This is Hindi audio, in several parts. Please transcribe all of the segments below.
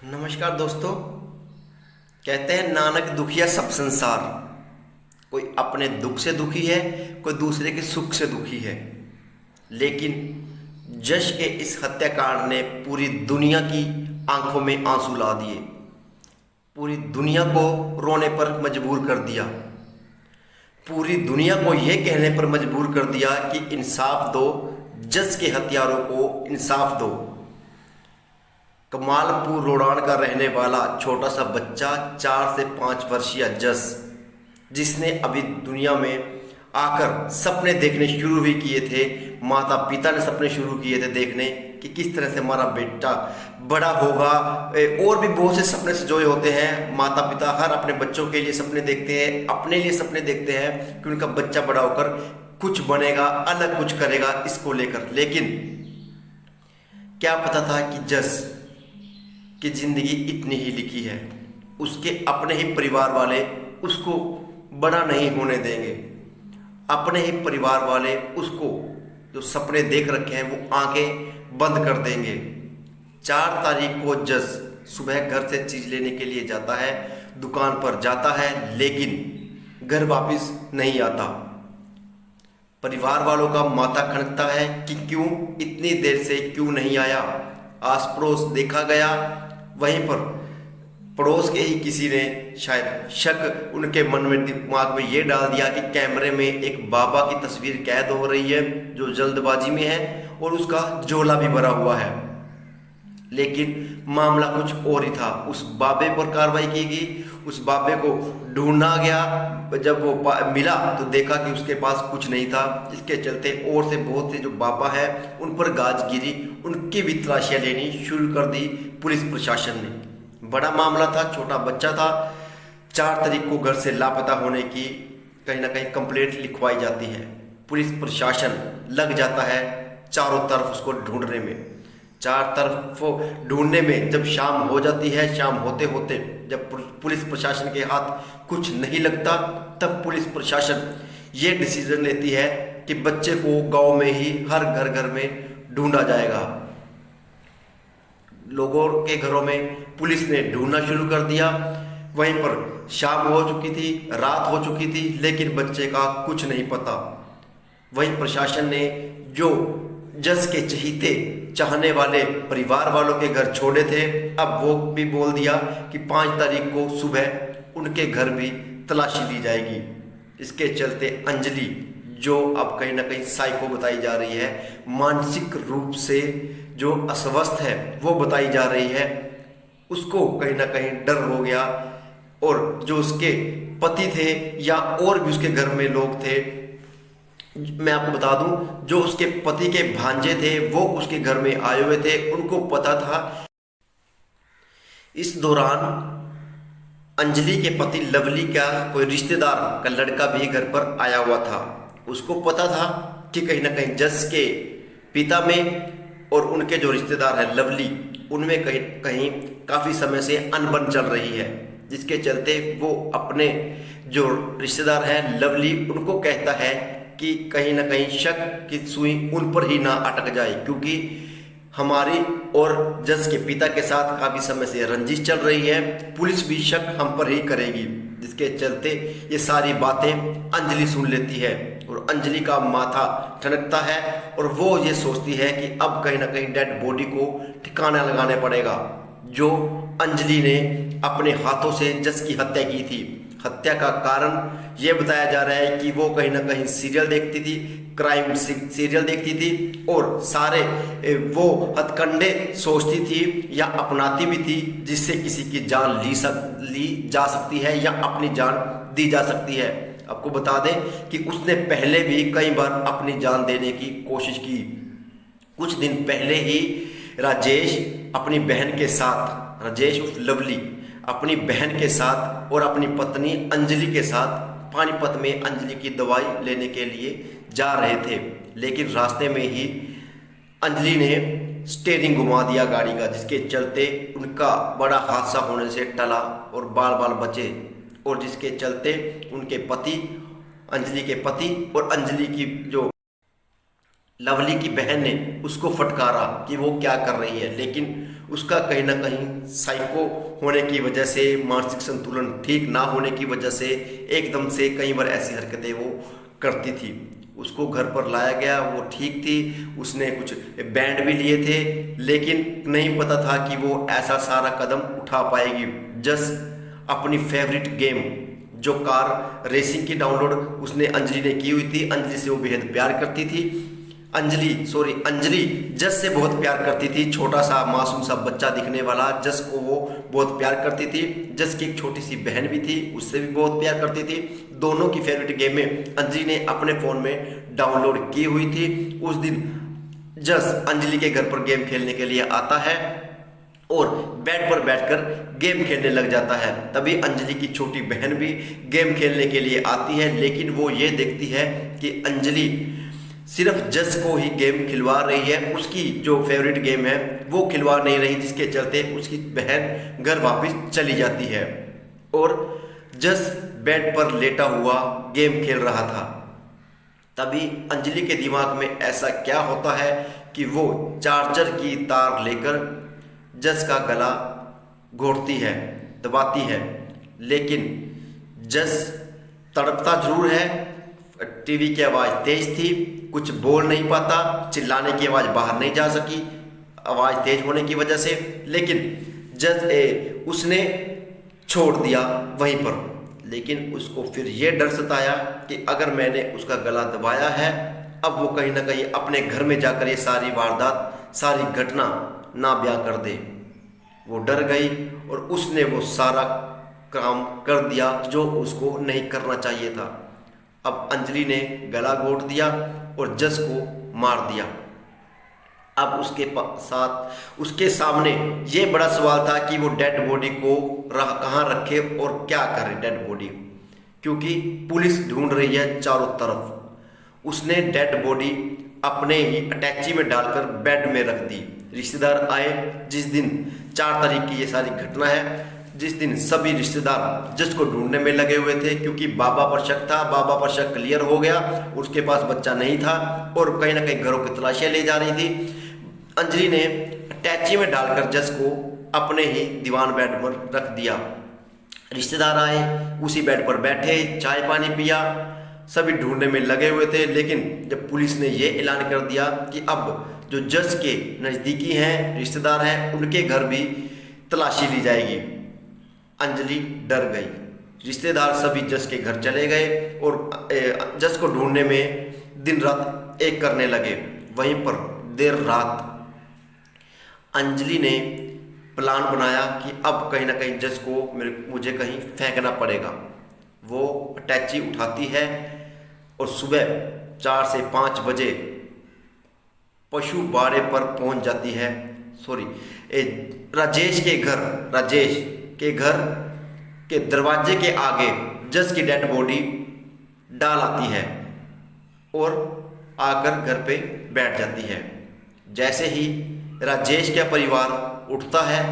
नमस्कार दोस्तों। कहते हैं नानक दुखिया सब संसार। कोई अपने दुख से दुखी है, कोई दूसरे के सुख से दुखी है। लेकिन जश के इस हत्याकांड ने पूरी दुनिया की आंखों में आंसू ला दिए, पूरी दुनिया को रोने पर मजबूर कर दिया, पूरी दुनिया को यह कहने पर मजबूर कर दिया कि इंसाफ दो, जश के हत्यारों को इंसाफ दो। कमालपुर रोडान का रहने वाला छोटा सा बच्चा 4 से 5 वर्षीय जस, जिसने अभी दुनिया में आकर सपने देखने शुरू ही किए थे, माता पिता ने सपने शुरू किए थे देखने कि किस तरह से हमारा बेटा बड़ा होगा। और भी बहुत से सपने सजोए होते हैं। माता पिता हर अपने बच्चों के लिए सपने देखते हैं, अपने लिए सपने देखते हैं कि उनका बच्चा बड़ा होकर कुछ बनेगा, अलग कुछ करेगा इसको लेकर। लेकिन क्या पता था कि जस कि जिंदगी इतनी ही लिखी है, उसके अपने ही परिवार वाले उसको बड़ा नहीं होने देंगे। अपने ही परिवार वाले उसको जो सपने देख रखे हैं वो आंखें बंद कर देंगे। 4 तारीख को जस सुबह घर से चीज लेने के लिए जाता है, दुकान पर जाता है, लेकिन घर वापस नहीं आता। परिवार वालों का माथा खनकता है कि क्यों इतनी देर से क्यों नहीं आया। आस पड़ोस देखा गया, वहीं पर पड़ोस के ही किसी ने शायद शक उनके मन में दिमाग में ये डाल दिया कि कैमरे में एक बाबा की तस्वीर कैद हो रही है जो जल्दबाजी में है और उसका झोला भी भरा हुआ है। लेकिन मामला कुछ और ही था। उस बाबे पर कार्रवाई की गई, उस बाबे को ढूंढा गया। जब वो मिला तो देखा कि उसके पास कुछ नहीं था। इसके चलते और से बहुत से जो बाबा है उन पर गाज गिरी, उनकी भी तलाशियां लेनी शुरू कर दी पुलिस प्रशासन ने। बड़ा मामला था, छोटा बच्चा था। 4 तारीख को घर से लापता होने की कहीं ना कहीं कंप्लेंट लिखवाई जाती है। पुलिस प्रशासन लग जाता है चारों तरफ उसको ढूंढने में। 4 तरफ ढूंढने में जब शाम हो जाती है, शाम होते होते जब पुलिस प्रशासन के हाथ कुछ नहीं लगता, तब पुलिस प्रशासन ये डिसीजन लेती है कि बच्चे को गांव में ही हर घर घर में ढूंढा जाएगा। लोगों के घरों में पुलिस ने ढूंढना शुरू कर दिया। वहीं पर शाम हो चुकी थी, रात हो चुकी थी, लेकिन बच्चे का कुछ नहीं पता। वहीं प्रशासन ने जो जस के चहीते चाहने वाले परिवार वालों के घर छोड़े थे, अब वो भी बोल दिया कि 5 तारीख को सुबह उनके घर भी तलाशी ली जाएगी। इसके चलते अंजलि, जो अब कहीं ना कहीं साइको बताई जा रही है, मानसिक रूप से जो अस्वस्थ है वो बताई जा रही है, उसको कहीं ना कहीं डर हो गया। और जो उसके पति थे या और भी उसके घर में लोग थे, मैं आपको बता दूं, जो उसके पति के भांजे थे वो उसके घर में आए हुए थे। उनको पता था। इस दौरान अंजलि के पति लवली का कोई रिश्तेदार का लड़का भी घर पर आया हुआ था। उसको पता था कि कहीं ना कहीं जस के पिता में और उनके जो रिश्तेदार है लवली, उनमें कहीं कहीं काफ़ी समय से अनबन चल रही है। जिसके चलते वो अपने जो रिश्तेदार हैं लवली, उनको कहता है कि कहीं ना कहीं शक की सुई उन पर ही ना अटक जाए, क्योंकि हमारी और जस के पिता के साथ काफ़ी समय से रंजिश चल रही है। पुलिस भी शक हम पर ही करेगी। जिसके चलते ये सारी बातें अंजलि सुन लेती है और अंजलि का माथा ठनकता है और वो ये सोचती है कि अब कहीं ना कहीं डेड बॉडी को ठिकाना लगाने पड़ेगा, जो अंजलि ने अपने हाथों से जस की हत्या की थी। हत्या का कारण ये बताया जा रहा है कि वो कहीं ना कहीं सीरियल देखती थी, क्राइम सीरियल देखती थी और सारे वो हथकंडे सोचती थी या अपनाती भी थी, जिससे किसी की जान ली जा सकती है या अपनी जान दी जा सकती है। आपको बता दें कि उसने पहले भी कई बार अपनी जान देने की कोशिश की। कुछ दिन पहले ही राजेश अपनी बहन के साथ, राजेश उर्फ लवली अपनी बहन के साथ और अपनी पत्नी अंजलि के साथ पानीपत में अंजलि की दवाई लेने के लिए जा रहे थे। लेकिन रास्ते में ही अंजलि ने स्टीयरिंग घुमा दिया गाड़ी का, जिसके चलते उनका बड़ा हादसा होने से टला और बाल बाल बचे। और जिसके चलते उनके पति, अंजलि के पति और अंजलि की जो लवली की बहन ने उसको फटकारा कि वो क्या कर रही है, लेकिन उसका कहीं ना कहीं साइको होने की वजह से, मानसिक संतुलन ठीक ना होने की वजह से एकदम से कई बार ऐसी हरकतें वो करती थी। उसको घर पर लाया गया, वो ठीक थी, उसने कुछ बैंड भी लिए थे, लेकिन नहीं पता था कि वो ऐसा सारा कदम उठा पाएगी। जस अपनी फेवरेट गेम जो कार रेसिंग की डाउनलोड उसने अंजलि ने की हुई थी, अंजलि से वो बेहद प्यार करती थी। अंजलि जस से बहुत प्यार करती थी। छोटा सा मासूम सा बच्चा दिखने वाला जस को वो बहुत प्यार करती थी। जस की एक छोटी सी बहन भी थी, उससे भी बहुत प्यार करती थी। दोनों की फेवरेट गेमें अंजलि ने अपने फ़ोन में डाउनलोड की हुई थी। उस दिन जस अंजलि के घर पर गेम खेलने के लिए आता है और बेड पर बैठकर गेम खेलने लग जाता है। तभी अंजलि की छोटी बहन भी गेम खेलने के लिए आती है, लेकिन वो ये देखती है कि अंजलि सिर्फ जस को ही गेम खिलवा रही है, उसकी जो फेवरेट गेम है वो खिलवा नहीं रही, जिसके चलते उसकी बहन घर वापस चली जाती है और जस बेड पर लेटा हुआ गेम खेल रहा था। तभी अंजलि के दिमाग में ऐसा क्या होता है कि वो चार्जर की तार लेकर जस का गला घोटती है, दबाती है, लेकिन जस तड़पता जरूर है। टीवी की आवाज़ तेज थी, कुछ बोल नहीं पाता, चिल्लाने की आवाज़ बाहर नहीं जा सकी आवाज़ तेज होने की वजह से, लेकिन उसने छोड़ दिया वहीं पर। लेकिन उसको फिर ये डर सताया कि अगर मैंने उसका गला दबाया है, अब वो कहीं ना कहीं अपने घर में जाकर ये सारी वारदात, सारी घटना ना बयां कर दे। वो डर गई और उसने वो सारा काम कर दिया जो उसको नहीं करना चाहिए था। अब अंजलि ने गला घोट दिया और जस को मार दिया। अब उसके सामने ये बड़ा सवाल था कि वो डेड बॉडी को कहाँ रखे और क्या करे डेड बॉडी, क्योंकि पुलिस ढूंढ रही है चारों तरफ। उसने डेड बॉडी अपने ही अटैची में डालकर बेड में रख दी। रिश्तेदार आए जिस दिन 4 तारीख की ये सारी घटना है, जिस दिन सभी रिश्तेदार जस को ढूंढने में लगे हुए थे, क्योंकि बाबा पर शक था। बाबा पर शक क्लियर हो गया, उसके पास बच्चा नहीं था और कहीं ना कहीं घरों की तलाशियां ले जा रही थी। अंजलि ने अटैची में डालकर जस को अपने ही दीवान बेड पर रख दिया। रिश्तेदार आए, उसी बेड पर बैठे, चाय पानी पिया, सभी ढूंढने में लगे हुए थे। लेकिन जब पुलिस ने ये ऐलान कर दिया कि अब जो जज के नज़दीकी हैं, रिश्तेदार हैं, उनके घर भी तलाशी ली जाएगी, अंजलि डर गई। रिश्तेदार सभी जज के घर चले गए और जज को ढूंढने में दिन रात एक करने लगे। वहीं पर देर रात अंजलि ने प्लान बनाया कि अब कहीं ना कहीं जज को मुझे कहीं फेंकना पड़ेगा। वो अटैची उठाती है और सुबह 4 से 5 बजे पशु बाड़े पर पहुंच जाती है। राजेश के घर के दरवाजे के आगे जज की डेड बॉडी डाल आती है और आकर घर पे बैठ जाती है। जैसे ही राजेश का परिवार उठता है,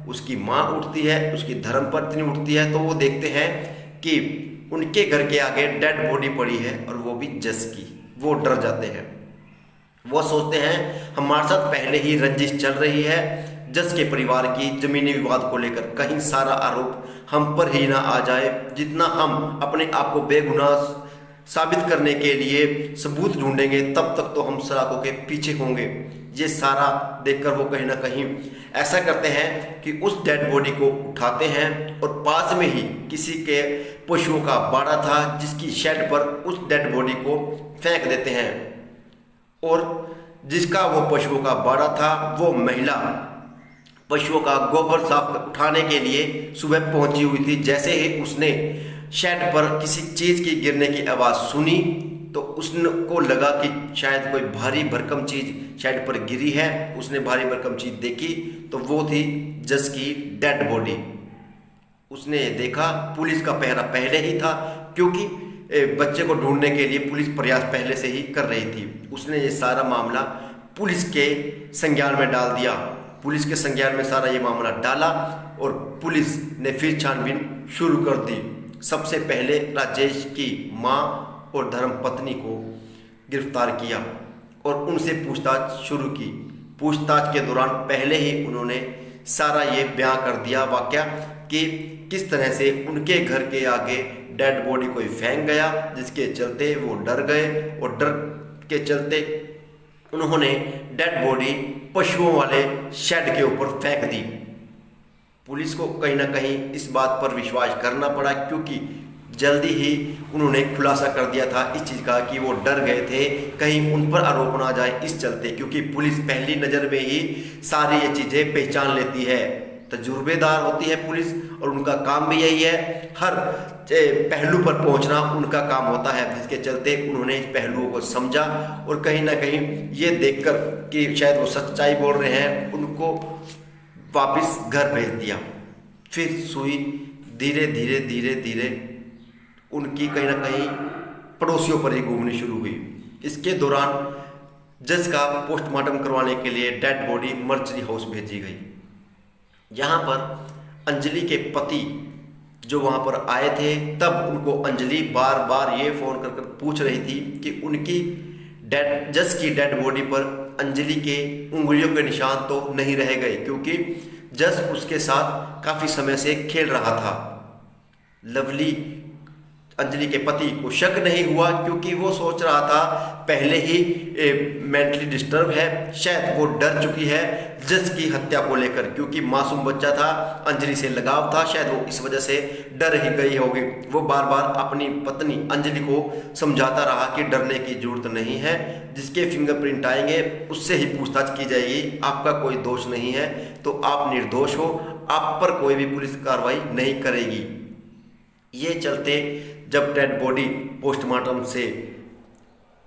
उसकी माँ उठती है, उसकी धर्मपत्नी उठती है, तो वो देखते हैं कि उनके घर के आगे डेड बॉडी पड़ी है और वो भी जस की। वो डर जाते हैं, वो सोचते हैं हमारे साथ पहले ही रंजिश चल रही है जस के परिवार की जमीनी विवाद को लेकर, कहीं सारा आरोप हम पर ही ना आ जाए। जितना हम अपने आप को बेगुनाह साबित करने के लिए सबूत ढूंढेंगे, तब तक तो हम सलाखों के पीछे होंगे। ये सारा देखकर वो कहीं ना कहीं ऐसा करते हैं कि उस डेड बॉडी को उठाते हैं और पास में ही किसी के पशुओं का बाड़ा था, जिसकी शेड पर उस डेड बॉडी को फेंक देते हैं। और जिसका वो पशुओं का बाड़ा था, वो महिला पशुओं का गोबर साफ उठाने के लिए सुबह पहुंची हुई थी। जैसे ही उसने शेड पर किसी चीज़ की गिरने की आवाज़ सुनी, तो उसको लगा कि शायद कोई भारी भरकम चीज़ शेड पर गिरी है। उसने भारी भरकम चीज़ देखी तो वो थी जस की डेड बॉडी। उसने देखा, पुलिस का पहरा पहले ही था, क्योंकि बच्चे को ढूंढने के लिए पुलिस प्रयास पहले से ही कर रही थी। उसने ये सारा मामला पुलिस के संज्ञान में डाल दिया। पुलिस के संज्ञान में सारा ये मामला डाला और पुलिस ने फिर छानबीन शुरू कर दी। सबसे पहले राजेश की माँ और धर्मपत्नी को गिरफ्तार किया और उनसे पूछताछ शुरू की। पूछताछ के दौरान पहले ही उन्होंने सारा ये बयां कर दिया वाकया कि किस तरह से उनके घर के आगे डेड बॉडी कोई फेंक गया, जिसके चलते वो डर गए और डर के चलते उन्होंने डेड बॉडी पशुओं वाले शेड के ऊपर फेंक दी। पुलिस को कहीं ना कहीं इस बात पर विश्वास करना पड़ा, क्योंकि जल्दी ही उन्होंने खुलासा कर दिया था इस चीज़ का कि वो डर गए थे कहीं उन पर आरोप ना जाए इस चलते, क्योंकि पुलिस पहली नज़र में ही सारी ये चीज़ें पहचान लेती है। तजुर्बेदार होती है पुलिस और उनका काम भी यही है, हर पहलू पर पहुंचना उनका काम होता है, जिसके चलते उन्होंने इस पहलुओं को समझा और कहीं ना कहीं ये देखकर कि शायद वो सच्चाई बोल रहे हैं, उनको वापस घर भेज दिया। फिर सुई धीरे धीरे धीरे धीरे उनकी कहीं ना कहीं पड़ोसियों पर ही घूमनी शुरू हुई। इसके दौरान जज का पोस्टमार्टम करवाने के लिए डेड बॉडी मर्चरी हाउस भेजी गई। यहाँ पर अंजलि के पति जो वहाँ पर आए थे, तब उनको अंजलि बार बार ये फ़ोन कर पूछ रही थी कि उनकी जज की डेड बॉडी पर अंजलि के उंगलियों के निशान तो नहीं रह गए, क्योंकि जज उसके साथ काफ़ी समय से खेल रहा था। लवली अंजलि के पति को शक नहीं हुआ, क्योंकि वो सोच रहा था पहले ही मेंटली डिस्टर्ब है, शायद वो डर चुकी है जज की हत्या को लेकर, क्योंकि मासूम बच्चा था, अंजलि से लगाव था, शायद वो इस वजह से डर ही गई होगी। वो बार बार अपनी पत्नी अंजलि को समझाता रहा कि डरने की जरूरत नहीं है, जिसके फिंगरप्रिंट आएंगे उससे ही पूछताछ की जाएगी, आपका कोई दोष नहीं है, तो आप निर्दोष हो, आप पर कोई भी पुलिस कार्रवाई नहीं करेगी। ये चलते जब डेड बॉडी पोस्टमार्टम से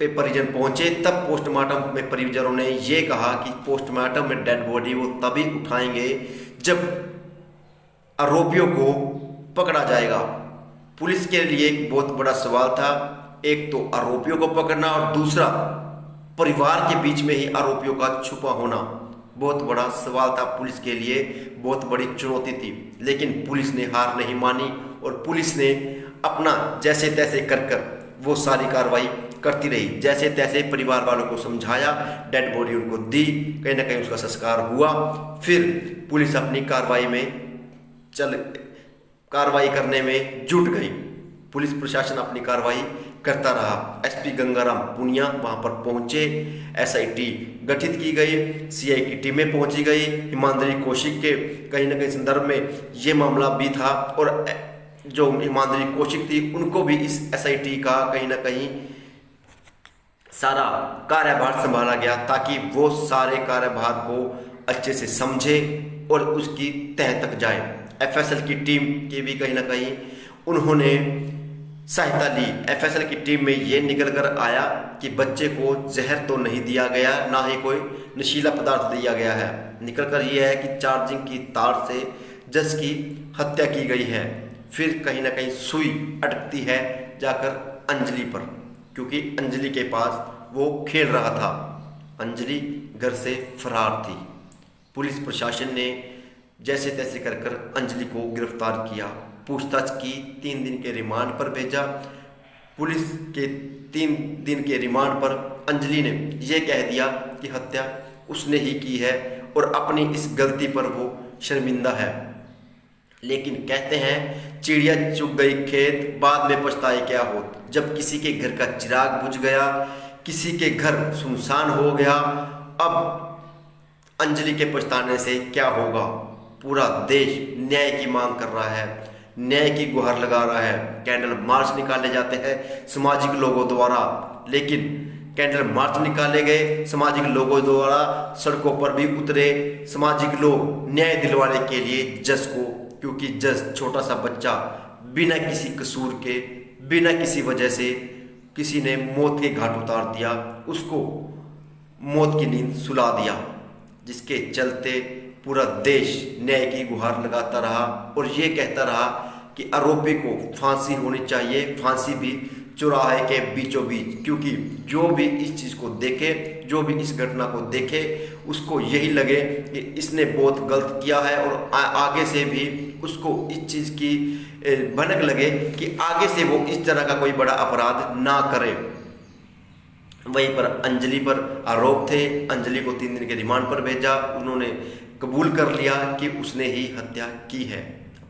परिजन पहुंचे, तब पोस्टमार्टम में परिजनों ने ये कहा कि पोस्टमार्टम में डेड बॉडी वो तभी उठाएंगे जब आरोपियों को पकड़ा जाएगा। पुलिस के लिए एक बहुत बड़ा सवाल था, एक तो आरोपियों को पकड़ना और दूसरा परिवार के बीच में ही आरोपियों का छुपा होना। बहुत बड़ा सवाल था पुलिस के लिए, बहुत बड़ी चुनौती थी, लेकिन पुलिस ने हार नहीं मानी और पुलिस ने अपना जैसे तैसे कर वो सारी कार्रवाई करती रही। जैसे तैसे परिवार वालों को समझाया, डेड बॉडी उनको दी, कहीं ना कहीं उसका संस्कार हुआ। फिर पुलिस अपनी कार्रवाई करने में जुट गई। पुलिस प्रशासन अपनी कार्रवाई करता रहा। एसपी गंगाराम पुनिया वहां पर पहुंचे, एसआईटी गठित की गई, सीआई की टीमें पहुंची गई। हिमांद्री कौशिक के कहीं ना कहीं संदर्भ में ये मामला भी था और जो हिमांद्री कौशिक थी उनको भी इस एसआईटी का कहीं ना कहीं सारा कार्यभार संभाला गया, ताकि वो सारे कार्यभार को अच्छे से समझे और उसकी तह तक जाए। एफएसएल की टीम के भी कहीं ना कहीं उन्होंने सहायता ली। एफएसएल की टीम में ये निकल कर आया कि बच्चे को जहर तो नहीं दिया गया, ना ही कोई नशीला पदार्थ दिया गया है। निकल कर ये है कि चार्जिंग की तार से जज की हत्या की गई है। फिर कहीं ना कहीं सुई अटकती है जाकर अंजलि पर, क्योंकि अंजलि के पास वो खेल रहा था। अंजलि घर से फरार थी। पुलिस प्रशासन ने जैसे तैसे कर अंजलि को गिरफ्तार किया, पूछताछ की, 3 दिन के रिमांड पर भेजा। पुलिस के 3 दिन के रिमांड पर अंजलि ने यह कह दिया कि हत्या उसने ही की है और अपनी इस गलती पर वो शर्मिंदा है। लेकिन कहते हैं चिड़िया चुग गई खेत, बाद में पछताए क्या होत। जब किसी के घर का चिराग बुझ गया, किसी के घर सुनसान हो गया, अब अंजलि के पछताने से क्या होगा। पूरा देश न्याय की मांग कर रहा है, न्याय की गुहार लगा रहा है। कैंडल मार्च निकाले जाते हैं सामाजिक लोगों द्वारा, लेकिन कैंडल मार्च निकाले गए, सामाजिक लोगों द्वारा सड़कों पर भी उतरे सामाजिक लोग न्याय दिलवाने के लिए जज को, क्योंकि जज छोटा सा बच्चा बिना किसी कसूर के, बिना किसी वजह से किसी ने मौत के घाट उतार दिया, उसको मौत की नींद सुला दिया, जिसके चलते पूरा देश न्याय की गुहार लगाता रहा और ये कहता रहा कि आरोपी को फांसी होनी चाहिए, फांसी भी चौराहे के बीचों बीच, क्योंकि जो भी इस चीज़ को देखे, जो भी इस घटना को देखे, उसको यही लगे कि इसने बहुत गलत किया है और आगे से भी उसको इस चीज़ की भनक लगे कि आगे से वो इस तरह का कोई बड़ा अपराध ना करे। वहीं पर अंजलि पर आरोप थे। अंजलि को 3 दिन के रिमांड पर भेजा। उन्होंने कबूल कर लिया कि उसने ही हत्या की है।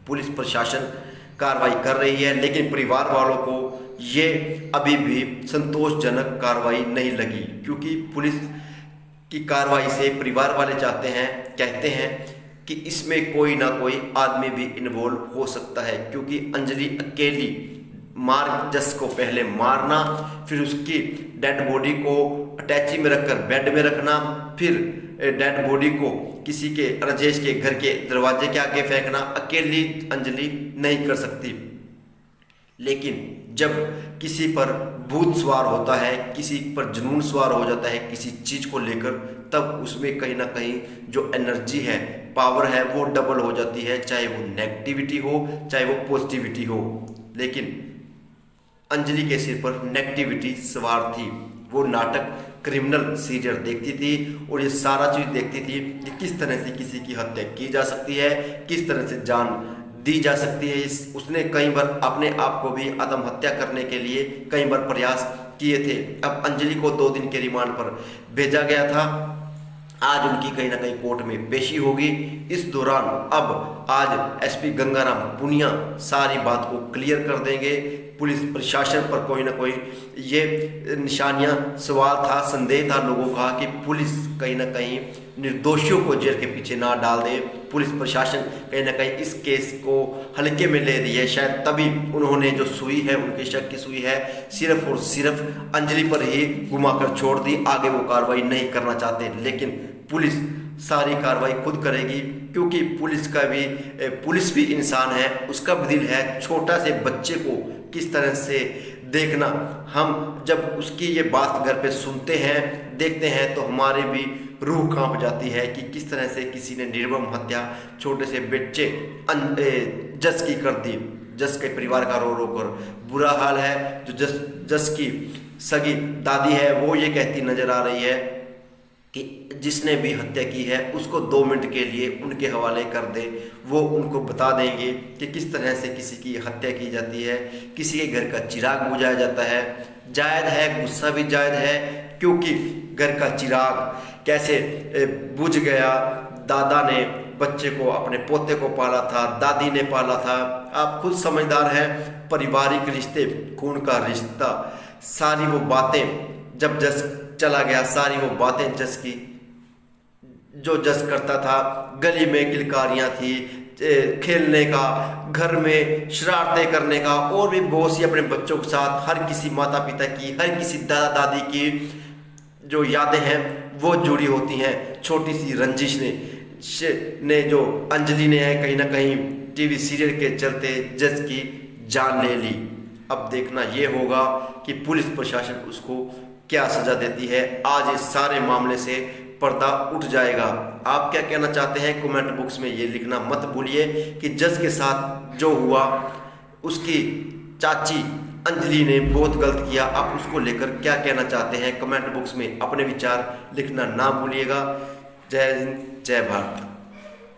पुलिस प्रशासन कार्रवाई कर रही है, लेकिन परिवार वालों को ये अभी भी संतोषजनक कार्रवाई नहीं लगी, क्योंकि पुलिस की कार्रवाई से परिवार वाले कहते हैं कि इसमें कोई ना कोई आदमी भी इन्वॉल्व हो सकता है, क्योंकि अंजलि अकेली जस को पहले मारना, फिर उसकी डेड बॉडी को अटैची में रखकर बेड में रखना, फिर डेड बॉडी को किसी के राजेश के घर के दरवाजे के आगे फेंकना अकेली अंजलि नहीं कर सकती। लेकिन जब किसी पर भूत सवार होता है, किसी पर जुनून सवार हो जाता है किसी चीज को लेकर, तब उसमें कहीं ना कहीं जो एनर्जी है, पावर है, वो डबल हो जाती है, चाहे वो नेगेटिविटी हो चाहे वो पॉजिटिविटी हो। लेकिन अंजलि के सिर पर नेगेटिविटी सवार थी। वो नाटक क्रिमिनल सीरियल देखती थी और ये सारा चीज देखती थी कि किस तरह से किसी की हत्या की जा सकती है, किस तरह से जान दी जा सकती है। उसने कई बार अपने आप को भी आत्महत्या करने के लिए कई बार प्रयास किए थे। अब अंजलि को 2 दिन के रिमांड पर भेजा गया था। आज उनकी कहीं ना कहीं कोर्ट में पेशी होगी। इस दौरान अब आज एसपी गंगाराम पुनिया सारी बात को क्लियर कर देंगे। पुलिस प्रशासन पर कोई ना कोई ये निशानियां, सवाल था, संदेह था लोगों का कि पुलिस कहीं ना कहीं निर्दोषियों को जेल के पीछे ना डाल दे। पुलिस प्रशासन कहीं ना कहीं इस केस को हल्के में ले रही है। शायद तभी उन्होंने जो सुई है, उनके शक की सुई है, सिर्फ और सिर्फ अंजलि पर ही घुमाकर छोड़ दी। आगे वो कार्रवाई नहीं करना चाहते, लेकिन पुलिस सारी कार्रवाई खुद करेगी, क्योंकि पुलिस भी इंसान है, उसका भी दिल है। छोटा से बच्चे को किस तरह से देखना, हम जब उसकी ये बात घर पे सुनते हैं, देखते हैं, तो हमारे भी रूह कांप जाती है कि किस तरह से किसी ने निर्मम हत्या छोटे से बच्चे जस की कर दी। जस के परिवार का रो रो कर बुरा हाल है। जो जस की सगी दादी है, वो ये कहती नजर आ रही है कि जिसने भी हत्या की है उसको 2 मिनट के लिए उनके हवाले कर दे। वो उनको बता देंगे कि किस तरह से किसी की हत्या की जाती है, किसी के घर का चिराग बुझाया जाता है। जायज़ है, गुस्सा भी जायज़ है, क्योंकि घर का चिराग कैसे बुझ गया। दादा ने बच्चे को, अपने पोते को पाला था, दादी ने पाला था। आप खुद समझदार हैं, पारिवारिक रिश्ते, खून का रिश्ता, सारी वो बातें जब जस चला गया, सारी वो बातें जस की जो जस करता था। गली में किलकारियाँ थी, खेलने का, घर में शरारतें करने का, और भी बहुत सी अपने बच्चों के साथ हर किसी माता पिता की, हर किसी दादा दादी की जो यादें हैं वो जुड़ी होती हैं। छोटी सी रंजिश ने जो अंजलि ने है, कहीं ना कहीं टीवी सीरियल के चलते जज की जान ले ली। अब देखना ये होगा कि पुलिस प्रशासन उसको क्या सजा देती है। आज इस सारे मामले से पर्दा उठ जाएगा। आप क्या कहना चाहते हैं कमेंट बॉक्स में ये लिखना मत भूलिए कि जज के साथ जो हुआ, उसकी चाची अंजलि ने बहुत गलत किया। आप उसको लेकर क्या कहना चाहते हैं कमेंट बॉक्स में अपने विचार लिखना ना भूलिएगा। जय हिंद, जय भारत।